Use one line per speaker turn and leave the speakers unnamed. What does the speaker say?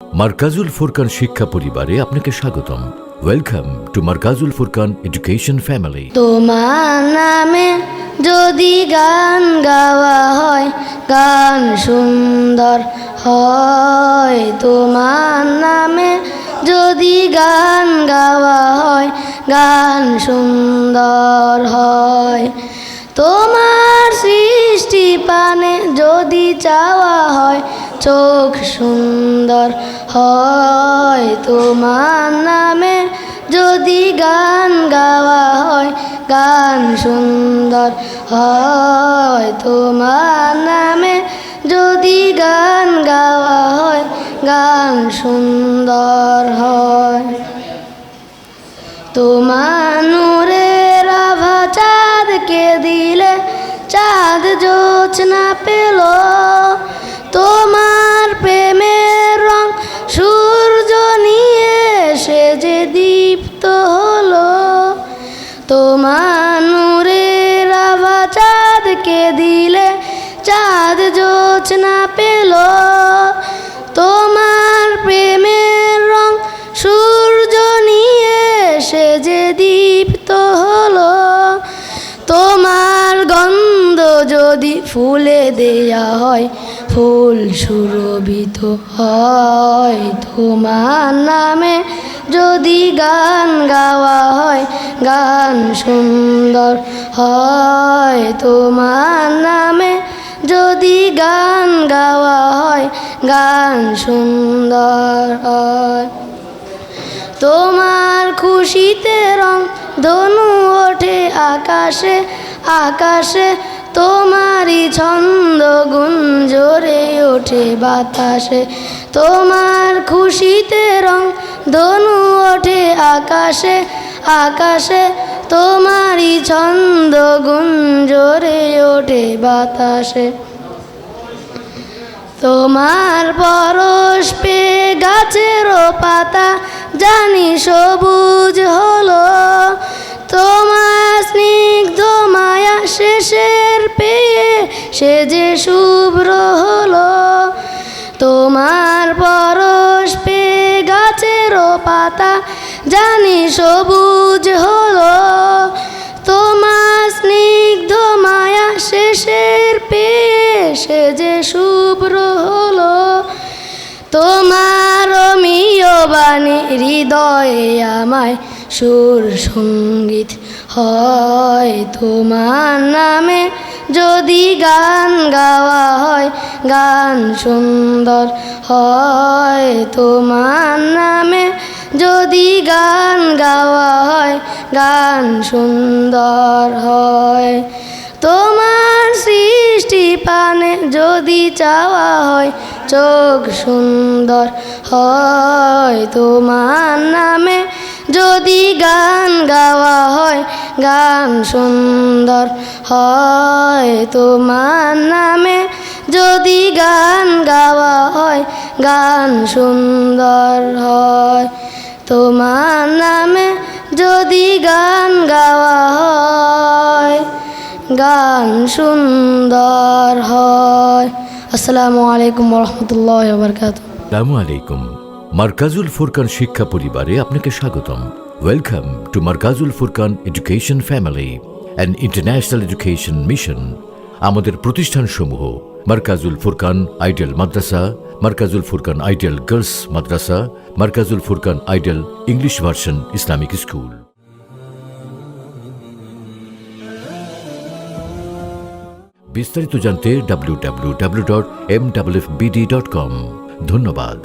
মারকাজুল ফুরকান শিক্ষা পরিবারে আপনাকে স্বাগতম। Welcome to Markazul Furqan education family.
তোমার নামে যদি গান গাওয়া হয়, গান সুন্দর হয়। তোমার নামে যদি গান গাওয়া হয়, গান সুন্দর হয়। তোমার সৃষ্টি পানে যদি চাওয়া হয়, চোখ সুন্দর হয়। তোমার নামে যদি গান গাওয়া হয়, গান সুন্দর হয়। তোমার নামে যদি গান গাওয়া হয়, গান সুন্দর হয়। তোমার নূরের আভা চাঁদকে দিলে, চাঁদ জোছনা পেল। তোমার প্রেমের রং সূর্য নিয়ে সে যে দীপ্ত হলো। তোমার নূরের আভা চাঁদকে দিলে, চাঁদ জোছনা পেল। তোমার প্রেমের রং সূর্য নিয়ে সে যে দীপ্ত হলো। তোমার গন্ধ যদি ফুলে দেয়া হয়, ফুল সুরভিত হয়। তোমার নামে যদি গান গাওয়া হয়, গান সুন্দর হয়। তোমার নামে যদি গান গাওয়া হয়, গান সুন্দর হয়। তোমার খুশিতে রং ধনু ওঠে আকাশে আকাশে। তোমারই ছন্দ গুঞ্জরে ওঠে বাতাসে। তোমার খুশিতে রং ধনু ওঠে আকাশে আকাশে। তোমারই ছন্দ গুঞ্জরে ওঠে বাতাসে। তোমার পরশ পেয়ে গাছেরও পাতা জানি সবুজ হলো। তোমার স্নিগ্ধ মায়া শেষের পেয়ে সে যে শুভ্র হলো। তোমার পরশ পেয়ে গাছেরও পাতা জানি সবুজ হলো। তোমার স্নিগ্ধ মায়া শেষের পেয়ে সে যে শুভ্র হলো। তোমার রমিয় বাণী হৃদয়ে আমায় সুর সঙ্গীত হয়। তোমার নামে যদি গান গাওয়া হয়, গান সুন্দর হয়। তোমার নামে যদি গান গাওয়া হয়, গান সুন্দর হয়। তোমার সৃষ্টি পানে যদি চাওয়া হয়, চোখ সুন্দর হয়। তোমার নামে যদি গান গাওয়া হয়, গান সুন্দর হয়। তোমার নামে যদি গান গাওয়া হয়, গান সুন্দর হয়। তোমার নামে যদি গান গাওয়া হয়, গান সুন্দর হয়। আসসালামু আলাইকুম ওরহমতুল্লাহি ওয়া বারাকাতুহু।
আসসালামু আলাইকুম। মারকাজুল ফুরকান শিক্ষা পরিবারে আপনাকে স্বাগতম। Welcome to Markazul Furqan education family, an international education mission. আমাদের প্রতিষ্ঠানসমূহ: Markazul Furqan ideal Madrasa, Markazul Furqan ideal girls Madrasa, Markazul Furqan ideal English version Islamic school. বিস্তারিত জানতে www.mwfbd.com। ধন্যবাদ।